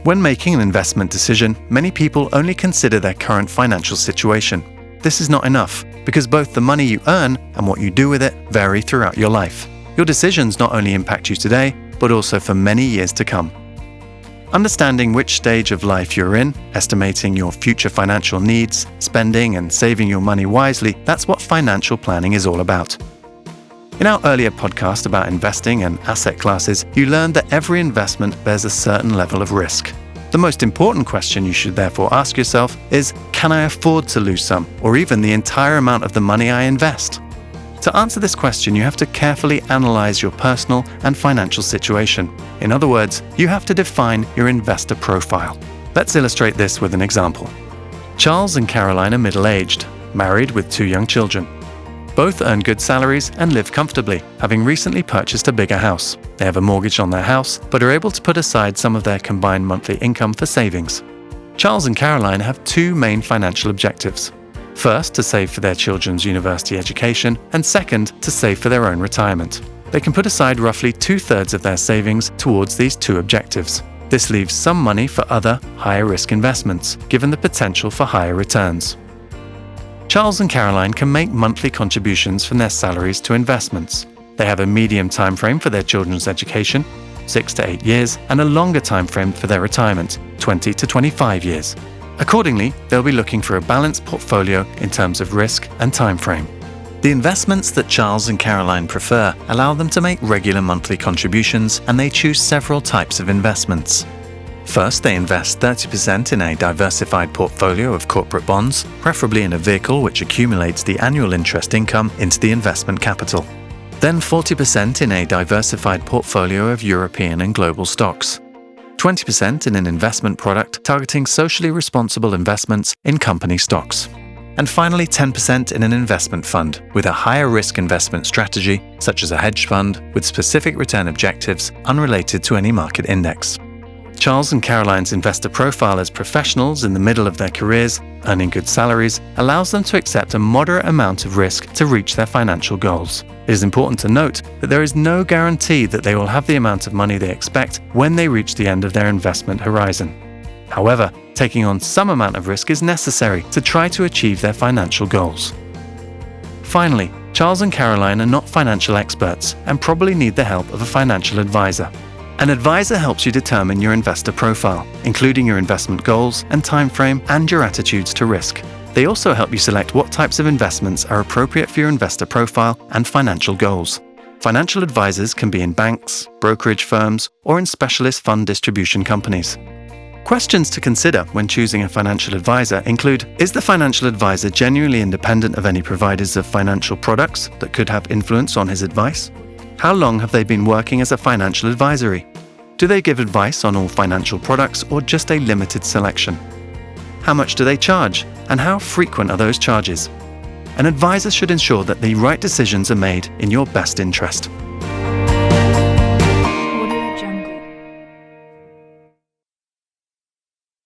When making an investment decision, many people only consider their current financial situation. This is not enough, because both the money you earn and what you do with it vary throughout your life. Your decisions not only impact you today, but also for many years to come. Understanding which stage of life you're in, estimating your future financial needs, spending and saving your money wisely, that's what financial planning is all about. In our earlier podcast about investing and asset classes, you learned that every investment bears a certain level of risk. The most important question you should therefore ask yourself is, can I afford to lose some, or even the entire amount of the money I invest? To answer this question, you have to carefully analyze your personal and financial situation. In other words, you have to define your investor profile. Let's illustrate this with an example. Charles and Caroline are middle-aged, married with 2 young children. Both earn good salaries and live comfortably, having recently purchased a bigger house. They have a mortgage on their house, but are able to put aside some of their combined monthly income for savings. Charles and Caroline have 2 main financial objectives. First, to save for their children's university education, and second, to save for their own retirement. They can put aside roughly 2/3 of their savings towards these 2 objectives. This leaves some money for other, higher-risk investments, given the potential for higher returns. Charles and Caroline can make monthly contributions from their salaries to investments. They have a medium time frame for their children's education, 6 to 8 years, and a longer time frame for their retirement, 20 to 25 years. Accordingly, they'll be looking for a balanced portfolio in terms of risk and time frame. The investments that Charles and Caroline prefer allow them to make regular monthly contributions, and they choose several types of investments. First, they invest 30% in a diversified portfolio of corporate bonds, preferably in a vehicle which accumulates the annual interest income into the investment capital. Then 40% in a diversified portfolio of European and global stocks. 20% in an investment product targeting socially responsible investments in company stocks. And finally, 10% in an investment fund with a higher risk investment strategy, such as a hedge fund with specific return objectives unrelated to any market index. Charles and Caroline's investor profile as professionals in the middle of their careers, earning good salaries, allows them to accept a moderate amount of risk to reach their financial goals. It is important to note that there is no guarantee that they will have the amount of money they expect when they reach the end of their investment horizon. However, taking on some amount of risk is necessary to try to achieve their financial goals. Finally, Charles and Caroline are not financial experts and probably need the help of a financial advisor. An advisor helps you determine your investor profile, including your investment goals and time frame and your attitudes to risk. They also help you select what types of investments are appropriate for your investor profile and financial goals. Financial advisors can be in banks, brokerage firms, or in specialist fund distribution companies. Questions to consider when choosing a financial advisor include, is the financial advisor genuinely independent of any providers of financial products that could have influence on his advice? How long have they been working as a financial advisory? Do they give advice on all financial products or just a limited selection? How much do they charge, and how frequent are those charges? An advisor should ensure that the right decisions are made in your best interest.